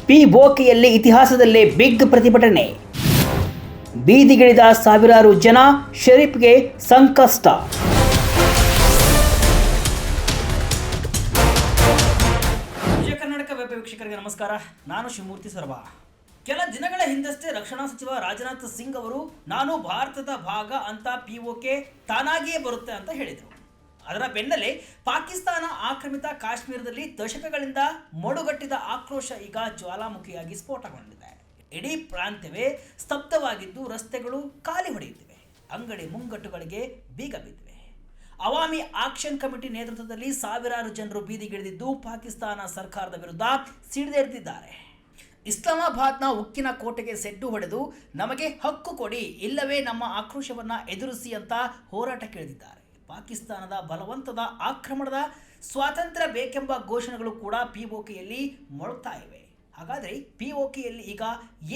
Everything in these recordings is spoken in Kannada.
ಪಿಒಕೆಯಲ್ಲಿ ಇತಿಹಾಸದಲ್ಲೇ ಬಿಗ್ ಪ್ರತಿಭಟನೆ. ಬೀದಿಗಿಳಿದ ಸಾವಿರಾರು ಜನ, ಶರೀಫ್ಗೆ ಸಂಕಷ್ಟ. ವಿಜಯ ಕರ್ನಾಟಕ ವೆಬ್ ವೀಕ್ಷಕರಿಗೆ ನಮಸ್ಕಾರ. ನಾನು ಶಿವಮೂರ್ತಿ ಸರ್ವ. ಕೆಲ ದಿನಗಳ ಹಿಂದಷ್ಟೇ ರಕ್ಷಣಾ ಸಚಿವ ರಾಜನಾಥ್ ಸಿಂಗ್ ಅವರು ನಾನು ಭಾರತದ ಭಾಗ ಅಂತ ಪಿಒಕೆ ತಾನಾಗಿಯೇ ಬರುತ್ತೆ ಅಂತ ಹೇಳಿದರು. ಅದರ ಬೆನ್ನಲ್ಲೇ ಪಾಕಿಸ್ತಾನ ಆಕ್ರಮಿತ ಕಾಶ್ಮೀರದಲ್ಲಿ ದಶಕಗಳಿಂದ ಮಡುಗಟ್ಟಿದ ಆಕ್ರೋಶ ಈಗ ಜ್ವಾಲಾಮುಖಿಯಾಗಿ ಸ್ಫೋಟಗೊಂಡಿದೆ. ಇಡೀ ಪ್ರಾಂತ್ಯವೇ ಸ್ತಬ್ಧವಾಗಿದ್ದು, ರಸ್ತೆಗಳು ಖಾಲಿ ಹೊಡೆಯುತ್ತಿವೆ, ಅಂಗಡಿ ಮುಂಗಟ್ಟುಗಳಿಗೆ ಬೀಗ ಬಿದ್ದಿವೆ. ಅವಾಮಿ ಆಕ್ಷನ್ ಕಮಿಟಿ ನೇತೃತ್ವದಲ್ಲಿ ಸಾವಿರಾರು ಜನರು ಬೀದಿಗಿಳಿದಿದ್ದು ಪಾಕಿಸ್ತಾನ ಸರ್ಕಾರದ ವಿರುದ್ಧ ಸಿಡಿದೆದ್ದಿದ್ದಾರೆ. ಇಸ್ಲಾಮಾಬಾದ್ನ ಉಕ್ಕಿನ ಕೋಟೆಗೆ ಸೆಡ್ಡು ಹೊಡೆದು ನಮಗೆ ಹಕ್ಕು ಕೊಡಿ, ಇಲ್ಲವೇ ನಮ್ಮ ಆಕ್ರೋಶವನ್ನು ಎದುರಿಸಿ ಅಂತ ಹೋರಾಟಕ್ಕಿಳಿದಿದ್ದಾರೆ. ಪಾಕಿಸ್ತಾನದ ಬಲವಂತದ ಆಕ್ರಮಣದ ಸ್ವಾತಂತ್ರ್ಯ ಬೇಕೆಂಬ ಘೋಷಣೆಗಳು ಕೂಡ ಪಿಒಕೆಯಲ್ಲಿ ಮೊಳಗ್ತಾ ಇವೆ. ಹಾಗಾದರೆ ಪಿಒಕೆಯಲ್ಲಿ ಈಗ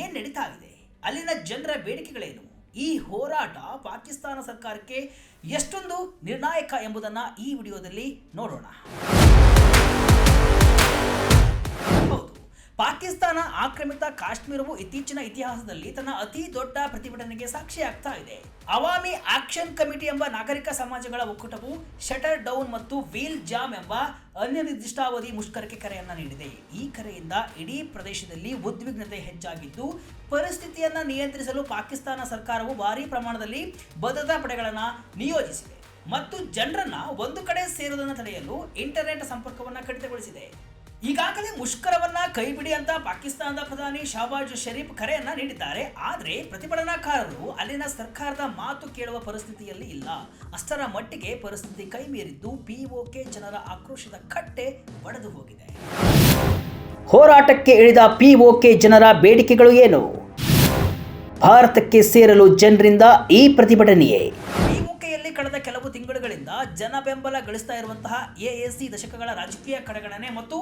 ಏನು ನಡೀತಾ ಇದೆ? ಅಲ್ಲಿನ ಜನರ ಬೇಡಿಕೆಗಳೇನು? ಈ ಹೋರಾಟ ಪಾಕಿಸ್ತಾನ ಸರ್ಕಾರಕ್ಕೆ ಎಷ್ಟೊಂದು ನಿರ್ಣಾಯಕ ಎಂಬುದನ್ನು ಈ ವಿಡಿಯೋದಲ್ಲಿ ನೋಡೋಣ. ಪಾಕಿಸ್ತಾನ ಆಕ್ರಮಿತ ಕಾಶ್ಮೀರವು ಇತ್ತೀಚಿನ ಇತಿಹಾಸದಲ್ಲಿ ತನ್ನ ಅತಿ ದೊಡ್ಡ ಪ್ರತಿಭಟನೆಗೆ ಸಾಕ್ಷಿಯಾಗ್ತಾ ಇದೆ. ಅವಾಮಿ ಆಕ್ಷನ್ ಕಮಿಟಿ ಎಂಬ ನಾಗರಿಕ ಸಮಾಜಗಳ ಒಕ್ಕೂಟವು ಶಟರ್ ಡೌನ್ ಮತ್ತು ವೀಲ್ ಜಾಮ್ ಎಂಬ ಅನಿರ್ದಿಷ್ಟಾವಧಿ ಮುಷ್ಕರಕ್ಕೆ ಕರೆಯನ್ನ ನೀಡಿದೆ. ಈ ಕರೆಯಿಂದ ಇಡೀ ಪ್ರದೇಶದಲ್ಲಿ ಉದ್ವಿಗ್ನತೆ ಹೆಚ್ಚಾಗಿದ್ದು, ಪರಿಸ್ಥಿತಿಯನ್ನ ನಿಯಂತ್ರಿಸಲು ಪಾಕಿಸ್ತಾನ ಸರ್ಕಾರವು ಭಾರೀ ಪ್ರಮಾಣದಲ್ಲಿ ಭದ್ರತಾ ಪಡೆಗಳನ್ನು ನಿಯೋಜಿಸಿದೆ ಮತ್ತು ಜನರನ್ನ ಒಂದು ಕಡೆ ಸೇರುವುದನ್ನು ತಡೆಯಲು ಇಂಟರ್ನೆಟ್ ಸಂಪರ್ಕವನ್ನು ಕಡಿತಗೊಳಿಸಿದೆ. ಈಗಾಗಲೇ ಮುಷ್ಕರವನ್ನ ಕೈಬಿಡಿ ಅಂತ ಪಾಕಿಸ್ತಾನದ ಪ್ರಧಾನಿ ಶಹಬಾಜ್ ಶರೀಫ್ ಕರೆಯನ್ನ ನೀಡಿದ್ದಾರೆ. ಆದರೆ ಪ್ರತಿಭಟನಾಕಾರರು ಅಲ್ಲಿನ ಸರ್ಕಾರದ ಮಾತು ಕೇಳುವ ಪರಿಸ್ಥಿತಿಯಲ್ಲಿ ಇಲ್ಲ. ಅಷ್ಟರ ಮಟ್ಟಿಗೆ ಪರಿಸ್ಥಿತಿ ಕೈಮೀರಿದ್ದು ಪಿಒಕೆ ಜನರ ಆಕ್ರೋಶದ ಕಟ್ಟೆ ಒಡೆದು ಹೋಗಿದೆ. ಹೋರಾಟಕ್ಕೆ ಇಳಿದ ಪಿಒಕೆ ಜನರ ಬೇಡಿಕೆಗಳು ಏನು? ಭಾರತಕ್ಕೆ ಸೇರಲು ಜನರಿಂದ ಈ ಪ್ರತಿಭಟನೆಯೇ. ಕಳೆದ ಕೆಲವು ತಿಂಗಳುಗಳಿಂದ ಜನ ಬೆಂಬಲ ಗಳಿಸ್ತಾ ಇರುವಂತಹ ಎಎಸಿ ದಶಕಗಳ ರಾಜಕೀಯ ಕಡೆಗಣನೆ ಮತ್ತು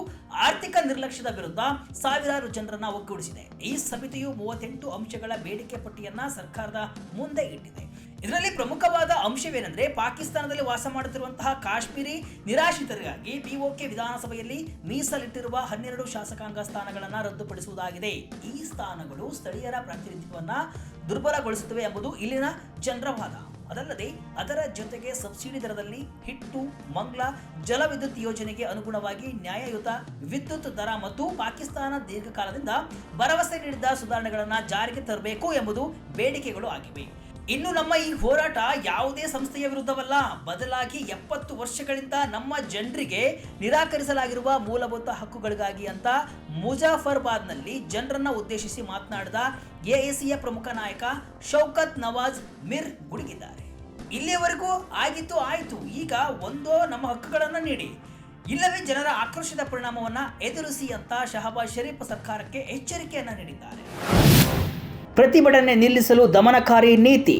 ಆರ್ಥಿಕ ನಿರ್ಲಕ್ಷ್ಯದ ವಿರುದ್ಧ ಸಾವಿರಾರು ಜನರನ್ನ ಒಗ್ಗೂಡಿಸಿದೆ. ಈ ಸಮಿತಿಯು 38 ಅಂಶಗಳ ಬೇಡಿಕೆ ಪಟ್ಟಿಯನ್ನ ಸರ್ಕಾರದ ಮುಂದೆ ಇಟ್ಟಿದೆ. ಇದರಲ್ಲಿ ಪ್ರಮುಖವಾದ ಅಂಶವೇನೆಂದರೆ, ಪಾಕಿಸ್ತಾನದಲ್ಲಿ ವಾಸ ಮಾಡುತ್ತಿರುವಂತಹ ಕಾಶ್ಮೀರಿ ನಿರಾಶ್ರಿತರಿಗಾಗಿ ಪಿಒಕೆ ವಿಧಾನಸಭೆಯಲ್ಲಿ ಮೀಸಲಿಟ್ಟಿರುವ 12 ಶಾಸಕಾಂಗ ಸ್ಥಾನಗಳನ್ನು ರದ್ದುಪಡಿಸುವುದಾಗಿದೆ. ಈ ಸ್ಥಾನಗಳು ಸ್ಥಳೀಯರ ಪ್ರಾತಿನಿಧ್ಯವನ್ನ ದುರ್ಬಲಗೊಳಿಸುತ್ತವೆ ಎಂಬುದು ಇಲ್ಲಿನ ಜನರ ವಾದ. ಅದಲ್ಲದೆ ಅದರ ಜೊತೆಗೆ ಸಬ್ಸಿಡಿ ದರದಲ್ಲಿ ಹಿಟ್ಟು, ಮಂಗ್ಲ ಜಲವಿದ್ಯುತ್ ಯೋಜನೆಗೆ ಅನುಗುಣವಾಗಿ ನ್ಯಾಯಯುತ ವಿದ್ಯುತ್ ದರ ಮತ್ತು ಪಾಕಿಸ್ತಾನ ದೀರ್ಘಕಾಲದಿಂದ ಭರವಸೆ ನೀಡಿದ ಸುಧಾರಣೆಗಳನ್ನು ಜಾರಿಗೆ ತರಬೇಕು ಎಂಬುದು ಬೇಡಿಕೆಗಳು ಆಗಿವೆ. ಇನ್ನು ನಮ್ಮ ಈ ಹೋರಾಟ ಯಾವುದೇ ಸಂಸ್ಥೆಯ ವಿರುದ್ಧವಲ್ಲ, ಬದಲಾಗಿ 70 ವರ್ಷಗಳಿಂದ ನಮ್ಮ ಜನರಿಗೆ ನಿರಾಕರಿಸಲಾಗಿರುವ ಮೂಲಭೂತ ಹಕ್ಕುಗಳಿಗಾಗಿ ಅಂತ ಮುಜಾಫರ್ಬಾದ್ನಲ್ಲಿ ಜನರನ್ನ ಉದ್ದೇಶಿಸಿ ಮಾತನಾಡಿದ ಎಎಸಿಯ ಪ್ರಮುಖ ನಾಯಕ ಶೌಕತ್ ನವಾಜ್ ಮಿರ್ ಗುಡುಗಿದ್ದಾರೆ. ಇಲ್ಲಿಯವರೆಗೂ ಆಗಿತ್ತು ಆಯಿತು, ಈಗ ಒಂದೋ ನಮ್ಮ ಹಕ್ಕುಗಳನ್ನು ನೀಡಿ, ಇಲ್ಲವೇ ಜನರ ಆಕ್ರೋಶದ ಪರಿಣಾಮವನ್ನ ಎದುರಿಸಿ ಅಂತ ಶಹಬಾಜ್ ಶರೀಫ್ ಸರ್ಕಾರಕ್ಕೆ ಎಚ್ಚರಿಕೆಯನ್ನ ನೀಡಿದ್ದಾರೆ. ಪ್ರತಿಭಟನೆ ನಿಲ್ಲಿಸಲು ದಮನಕಾರಿ ನೀತಿ,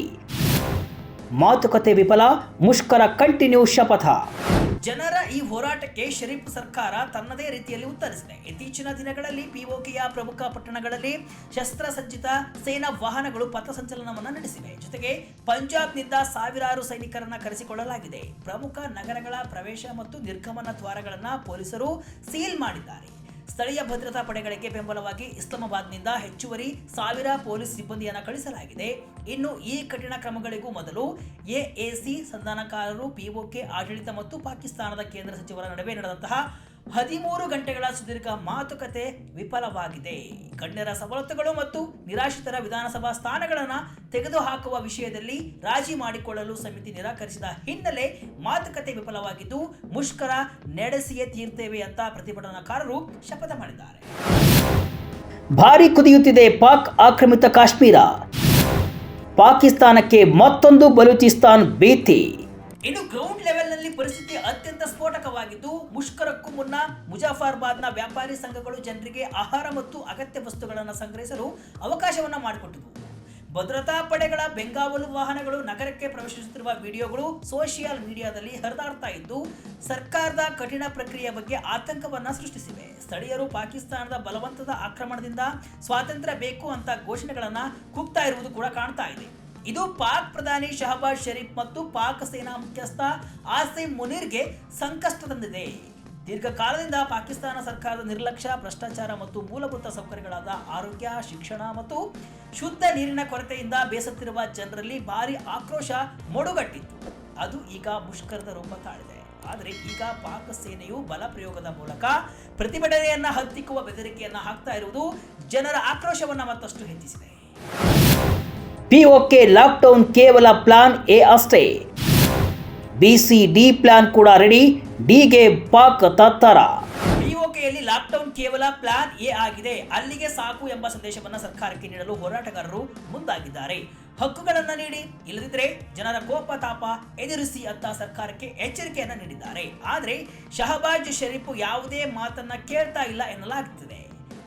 ಮಾತುಕತೆ ವಿಫಲ, ಮುಷ್ಕರ ಕಂಟಿನ್ಯೂ ಶಪಥ. ಜನರ ಈ ಹೋರಾಟಕ್ಕೆ ಶರೀಫ್ ಸರ್ಕಾರ ತನ್ನದೇ ರೀತಿಯಲ್ಲಿ ಉತ್ತರಿಸಿದೆ. ಇತ್ತೀಚಿನ ದಿನಗಳಲ್ಲಿ ಪಿಒಕೆಯ ಪ್ರಮುಖ ಪಟ್ಟಣಗಳಲ್ಲಿ ಶಸ್ತ್ರಸಜ್ಜಿತ ಸೇನಾ ವಾಹನಗಳು ಪಥಸಂಚಲನವನ್ನು ನಡೆಸಿವೆ. ಜೊತೆಗೆ ಪಂಜಾಬ್ನಿಂದ ಸಾವಿರಾರು ಸೈನಿಕರನ್ನ ಕರೆಸಿಕೊಳ್ಳಲಾಗಿದೆ. ಪ್ರಮುಖ ನಗರಗಳ ಪ್ರವೇಶ ಮತ್ತು ನಿರ್ಗಮನ ದ್ವಾರಗಳನ್ನು ಪೊಲೀಸರು ಸೀಲ್ ಮಾಡಿದ್ದಾರೆ. ಸ್ಥಳೀಯ ಭದ್ರತಾ ಪಡೆಗಳಿಗೆ ಬೆಂಬಲವಾಗಿ ಇಸ್ಲಾಮಾಬಾದ್ನಿಂದ ಹೆಚ್ಚುವರಿ 1000 ಪೊಲೀಸ್ ಸಿಬ್ಬಂದಿಯನ್ನು ಕಳಿಸಲಾಗಿದೆ. ಇನ್ನು ಈ ಕಠಿಣ ಕ್ರಮಗಳಿಗೂ ಮೊದಲು ಎಎಸಿ ಸಂಧಾನಕಾರರು, ಪಿಒಕೆ ಆಡಳಿತ ಮತ್ತು ಪಾಕಿಸ್ತಾನದ ಕೇಂದ್ರ ಸಚಿವರ ನಡುವೆ ನಡೆದಂತಹ 13 ಗಂಟೆಗಳ ಸುದೀರ್ಘ ಮಾತುಕತೆ ವಿಫಲವಾಗಿದೆ. ಗಣ್ಯರ ಸವಲತ್ತುಗಳು ಮತ್ತು ನಿರಾಶ್ರಿತರ ವಿಧಾನಸಭಾ ಸ್ಥಾನಗಳನ್ನು ತೆಗೆದುಹಾಕುವ ವಿಷಯದಲ್ಲಿ ರಾಜಿ ಮಾಡಿಕೊಳ್ಳಲು ಸಮಿತಿ ನಿರಾಕರಿಸಿದ ಹಿನ್ನೆಲೆ ಮಾತುಕತೆ ವಿಫಲವಾಗಿದ್ದು, ಮುಷ್ಕರ ನಡೆಸಿಯೇ ತೀರ್ತೇವೆ ಅಂತ ಪ್ರತಿಭಟನಾಕಾರರು ಶಪಥ ಮಾಡಿದ್ದಾರೆ. ಭಾರೀ ಕುದಿಯುತ್ತಿದೆ ಪಾಕ್ ಆಕ್ರಮಿತ ಕಾಶ್ಮೀರ, ಪಾಕಿಸ್ತಾನಕ್ಕೆ ಮತ್ತೊಂದು ಬಲೂಚಿಸ್ತಾನ್ ಭೀತಿ. ಇನ್ನು ಗ್ರೌಂಡ್ ಲೆವೆಲ್ನಲ್ಲಿ ಪರಿಸ್ಥಿತಿ ಅತ್ಯಂತ ಸ್ಫೋಟಕವಾಗಿದ್ದು, ಮುಷ್ಕರಕ್ಕೂ ಮುನ್ನ ಮುಜಾಫರ್ಬಾದ್ನ ವ್ಯಾಪಾರಿ ಸಂಘಗಳು ಜನರಿಗೆ ಆಹಾರ ಮತ್ತು ಅಗತ್ಯ ವಸ್ತುಗಳನ್ನು ಸಂಗ್ರಹಿಸಲು ಅವಕಾಶವನ್ನು ಮಾಡಿಕೊಟ್ಟಿದ್ದವು. ಭದ್ರತಾ ಪಡೆಗಳ ಬೆಂಗಾವಲು ವಾಹನಗಳು ನಗರಕ್ಕೆ ಪ್ರವೇಶಿಸುತ್ತಿರುವ ವಿಡಿಯೋಗಳು ಸೋಷಿಯಲ್ ಮೀಡಿಯಾದಲ್ಲಿ ಹರಿದಾಡ್ತಾ ಇದ್ದು, ಸರ್ಕಾರದ ಕಠಿಣ ಪ್ರಕ್ರಿಯೆ ಬಗ್ಗೆ ಆತಂಕವನ್ನ ಸೃಷ್ಟಿಸಿವೆ. ಸ್ಥಳೀಯರು ಪಾಕಿಸ್ತಾನದ ಬಲವಂತದ ಆಕ್ರಮಣದಿಂದ ಸ್ವಾತಂತ್ರ್ಯ ಬೇಕು ಅಂತ ಘೋಷಣೆಗಳನ್ನ ಕೂಗ್ತಾ ಇರುವುದು ಕೂಡ ಕಾಣ್ತಾ ಇದೆ. ಇದು ಪಾಕ್ ಪ್ರಧಾನಿ ಶಹಬಾಜ್ ಶರೀಫ್ ಮತ್ತು ಪಾಕ್ ಸೇನಾ ಮುಖ್ಯಸ್ಥ ಆಸಿಮ್ ಮುನೀರ್ಗೆ ಸಂಕಷ್ಟ ತಂದಿದೆ. ದೀರ್ಘಕಾಲದಿಂದ ಪಾಕಿಸ್ತಾನ ಸರ್ಕಾರದ ನಿರ್ಲಕ್ಷ್ಯ, ಭ್ರಷ್ಟಾಚಾರ ಮತ್ತು ಮೂಲಭೂತ ಸೌಕರ್ಯಗಳಾದ ಆರೋಗ್ಯ, ಶಿಕ್ಷಣ ಮತ್ತು ಶುದ್ಧ ನೀರಿನ ಕೊರತೆಯಿಂದ ಬೇಸತ್ತಿರುವ ಜನರಲ್ಲಿ ಭಾರಿ ಆಕ್ರೋಶ ಮೊಡುಗಟ್ಟಿತ್ತು. ಅದು ಈಗ ಮುಷ್ಕರದ ರೂಪ ತಾಳಿದೆ. ಆದರೆ ಈಗ ಪಾಕ್ ಸೇನೆಯು ಬಲ ಪ್ರಯೋಗದ ಮೂಲಕ ಪ್ರತಿಭಟನೆಯನ್ನ ಹತ್ತಿಕ್ಕುವ ಬೆದರಿಕೆಯನ್ನ ಹಾಕ್ತಾ ಇರುವುದು ಜನರ ಆಕ್ರೋಶವನ್ನ ಮತ್ತಷ್ಟು ಹೆಚ್ಚಿಸಿದೆ. ಪಿಒಕೆ ಲಾಕ್ಡೌನ್ ಕೇವಲ ಪ್ಲಾನ್ ಎ ಅಷ್ಟೇ. BC-D ಪ್ಲಾನ್ ಕೂಡ ರೆಡಿ. ಡಿಗೆ ಪಾಕ್ ತತ್ತರ. ಪಿಒಕೆಯಲ್ಲಿ ಲಾಕ್ಡೌನ್ ಕೇವಲ ಪ್ಲಾನ್ ಎ ಆಗಿದೆ, ಅಲ್ಲಿಗೆ ಸಾಕು ಎಂಬ ಸಂದೇಶವನ್ನು ಸರ್ಕಾರಕ್ಕೆ ನೀಡಲು ಹೋರಾಟಗಾರರು ಮುಂದಾಗಿದ್ದಾರೆ. ಹಕ್ಕುಗಳನ್ನ ನೀಡಿ, ಇಲ್ಲದಿದ್ದರೆ ಜನರ ಕೋಪ ತಾಪ ಎದುರಿಸಿ ಅಂತ ಸರ್ಕಾರಕ್ಕೆ ಎಚ್ಚರಿಕೆಯನ್ನ ನೀಡಿದ್ದಾರೆ. ಆದರೆ ಶಹಬಾಜ್ ಶರೀಫ್ ಯಾವುದೇ ಮಾತನ್ನ ಕೇಳ್ತಾ ಇಲ್ಲ ಎನ್ನಲಾಗುತ್ತಿದೆ.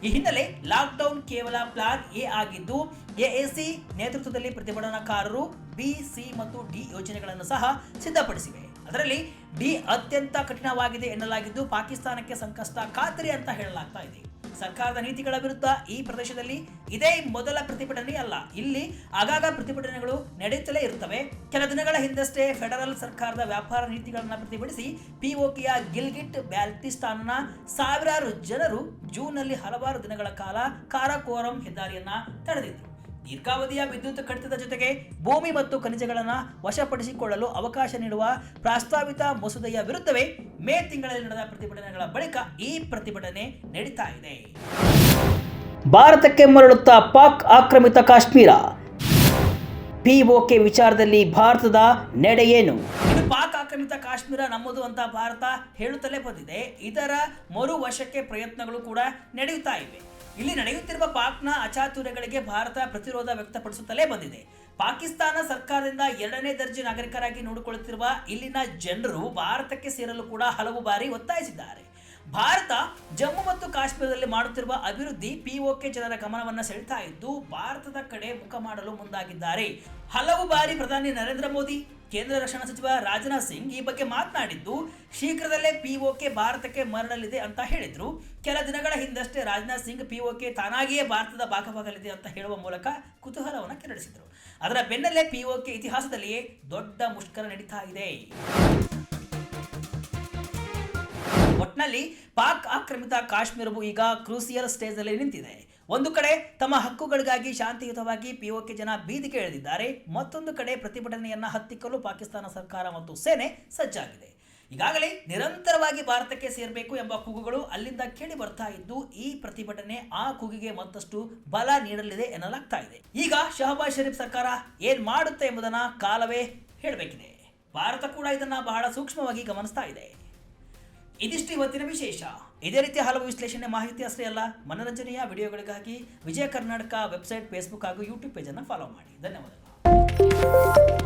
ಈ ಹಿನ್ನೆಲೆ ಲಾಕ್ಡೌನ್ ಕೇವಲ ಪ್ಲಾನ್ ಎ ಆಗಿದ್ದು, AAC ನೇತೃತ್ವದಲ್ಲಿ ಪ್ರತಿಭಟನಾಕಾರರು B, C ಮತ್ತು D ಯೋಜನೆಗಳನ್ನು ಸಹ ಸಿದ್ಧಪಡಿಸಿವೆ. ಅದರಲ್ಲಿ D ಅತ್ಯಂತ ಕಠಿಣವಾಗಿದೆ ಎನ್ನಲಾಗಿದ್ದು, ಪಾಕಿಸ್ತಾನಕ್ಕೆ ಸಂಕಷ್ಟ ಖಾತರಿ ಅಂತ ಹೇಳಲಾಗ್ತಾ ಇದೆ. ಸರ್ಕಾರದ ನೀತಿಗಳ ವಿರುದ್ಧ ಈ ಪ್ರದೇಶದಲ್ಲಿ ಇದೇ ಮೊದಲ ಪ್ರತಿಭಟನೆ ಅಲ್ಲ. ಇಲ್ಲಿ ಆಗಾಗ ಪ್ರತಿಭಟನೆಗಳು ನಡೆಯುತ್ತಲೇ ಇರುತ್ತವೆ. ಕೆಲ ದಿನಗಳ ಹಿಂದಷ್ಟೇ ಫೆಡರಲ್ ಸರ್ಕಾರದ ವ್ಯಾಪಾರ ನೀತಿಗಳನ್ನು ಪ್ರತಿಭಟಿಸಿ ಪಿಒಕೆಯ ಗಿಲ್ಗಿಟ್ ಬಾಲ್ಟಿಸ್ತಾನ್ನ ಸಾವಿರಾರು ಜನರು ಜೂನ್ನಲ್ಲಿ ಹಲವಾರು ದಿನಗಳ ಕಾಲ ಕಾರಾಕೋರಂ ಹೆದ್ದಾರಿಯನ್ನ ತಡೆದಿದ್ದರು. ದೀರ್ಘಾವಧಿಯ ವಿದ್ಯುತ್ ಕಡಿತದ ಜೊತೆಗೆ ಭೂಮಿ ಮತ್ತು ಖನಿಜಗಳನ್ನು ವಶಪಡಿಸಿಕೊಳ್ಳಲು ಅವಕಾಶ ನೀಡುವ ಪ್ರಸ್ತಾವಿತ ಮಸೂದೆಯ ವಿರುದ್ಧವೇ ಮೇ ತಿಂಗಳಲ್ಲಿ ನಡೆದ ಪ್ರತಿಭಟನೆಗಳ ಬಳಿಕ ಈ ಪ್ರತಿಭಟನೆ ನಡೀತಾ ಇದೆ. ಭಾರತಕ್ಕೆ ಮರಳುತ್ತಾ ಪಾಕ್ ಆಕ್ರಮಿತ ಕಾಶ್ಮೀರ. ಪಿಒಕೆ ವಿಚಾರದಲ್ಲಿ ಭಾರತದ ನಡೆ ಏನು? ಇದು ಪಾಕ್ ಆಕ್ರಮಿತ ಕಾಶ್ಮೀರ ನಮ್ಮದು ಅಂತ ಭಾರತ ಹೇಳುತ್ತಲೇ ಬಂದಿದೆ. ಇದರ ಮರು ವಶಕ್ಕೆ ಪ್ರಯತ್ನಗಳು ಕೂಡ ನಡೆಯುತ್ತಾ ಇವೆ. ಇಲ್ಲಿ ನಡೆಯುತ್ತಿರುವ ಪಾಕ್ನ ಅಚಾತುರ್ಯಗಳಿಗೆ ಭಾರತ ಪ್ರತಿರೋಧ ವ್ಯಕ್ತಪಡಿಸುತ್ತಲೇ ಬಂದಿದೆ. ಪಾಕಿಸ್ತಾನ ಸರ್ಕಾರದಿಂದ 2ನೇ ದರ್ಜೆ ನಾಗರಿಕರಾಗಿ ನೋಡಿಕೊಳ್ಳುತ್ತಿರುವ ಇಲ್ಲಿನ ಜನರು ಭಾರತಕ್ಕೆ ಸೇರಲು ಕೂಡ ಹಲವು ಬಾರಿ ಒತ್ತಾಯಿಸಿದ್ದಾರೆ. ಭಾರತ ಜಮ್ಮು ಮತ್ತು ಕಾಶ್ಮೀರದಲ್ಲಿ ಮಾಡುತ್ತಿರುವ ಅಭಿವೃದ್ಧಿ ಪಿಒಕೆ ಜನರ ಗಮನವನ್ನು ಸೆಳೆತಾ ಇದ್ದು, ಭಾರತದ ಕಡೆ ಮುಖ ಮಾಡಲು ಮುಂದಾಗಿದ್ದಾರೆ. ಹಲವು ಬಾರಿ ಪ್ರಧಾನಿ ನರೇಂದ್ರ ಮೋದಿ, ಕೇಂದ್ರ ರಕ್ಷಣಾ ಸಚಿವ ರಾಜನಾಥ್ ಸಿಂಗ್ ಈ ಬಗ್ಗೆ ಮಾತನಾಡಿದ್ದು, ಶೀಘ್ರದಲ್ಲೇ ಪಿಒಕೆ ಭಾರತಕ್ಕೆ ಮರಳಲಿದೆ ಅಂತ ಹೇಳಿದ್ರು. ಕೆಲ ದಿನಗಳ ಹಿಂದಷ್ಟೇ ರಾಜನಾಥ್ ಸಿಂಗ್ ಪಿಒಕೆ ತಾನಾಗಿಯೇ ಭಾರತದ ಭಾಗವಾಗಲಿದೆ ಅಂತ ಹೇಳುವ ಮೂಲಕ ಕುತೂಹಲವನ್ನು ಕೆರಳಿಸಿದರು. ಅದರ ಬೆನ್ನಲ್ಲೇ ಪಿಒಕೆ ಇತಿಹಾಸದಲ್ಲಿಯೇ ದೊಡ್ಡ ಮುಷ್ಕರ ನಡೀತಾ ಇದೆ. ಒಟ್ನಲ್ಲಿ ಪಾಕ್ ಆಕ್ರಮಿತ ಕಾಶ್ಮೀರವು ಈಗ ಕ್ರೂಸಿಯಲ್ ಸ್ಟೇಜ್ ಅಲ್ಲಿ ನಿಂತಿದೆ. ಒಂದು ಕಡೆ ತಮ್ಮ ಹಕ್ಕುಗಳಿಗಾಗಿ ಶಾಂತಿಯುತವಾಗಿ ಪಿಒಕೆ ಜನ ಬೀದಿಗೆ ಇಳಿದಿದ್ದಾರೆ. ಮತ್ತೊಂದು ಕಡೆ ಪ್ರತಿಭಟನೆಯನ್ನ ಹತ್ತಿಕ್ಕಲು ಪಾಕಿಸ್ತಾನ ಸರ್ಕಾರ ಮತ್ತು ಸೇನೆ ಸಜ್ಜಾಗಿದೆ. ಈಗಾಗಲೇ ನಿರಂತರವಾಗಿ ಭಾರತಕ್ಕೆ ಸೇರಬೇಕು ಎಂಬ ಕೂಗುಗಳು ಅಲ್ಲಿಂದ ಕೇಳಿ ಬರ್ತಾ ಇದ್ದು, ಈ ಪ್ರತಿಭಟನೆ ಆ ಕೂಗಿಗೆ ಮತ್ತಷ್ಟು ಬಲ ನೀಡಲಿದೆ ಎನ್ನಲಾಗ್ತಾ ಇದೆ. ಈಗ ಶಹಬಾಜ್ ಶರೀಫ್ ಸರ್ಕಾರ ಏನ್ ಮಾಡುತ್ತೆ ಎಂಬುದನ್ನ ಕಾಲವೇ ಹೇಳಬೇಕಿದೆ. ಭಾರತ ಕೂಡ ಇದನ್ನ ಬಹಳ ಸೂಕ್ಷ್ಮವಾಗಿ ಗಮನಿಸ್ತಾ ಇದೆ. ಇದಿಷ್ಟು ಇವತ್ತಿನ ವಿಶೇಷ. ಇದೇ ರೀತಿಯ ಹಲವು ವಿಶ್ಲೇಷಣೆ ಮಾಹಿತಿ ಅಷ್ಟೇ ಅಲ್ಲ, ಮನರಂಜನೆಯ ವಿಡಿಯೋಗಳಿಗಾಗಿ ವಿಜಯ ಕರ್ನಾಟಕ ವೆಬ್ಸೈಟ್, ಫೇಸ್ಬುಕ್ ಹಾಗೂ ಯೂಟ್ಯೂಬ್ ಪೇಜನ್ನು ಫಾಲೋ ಮಾಡಿ. ಧನ್ಯವಾದಗಳು.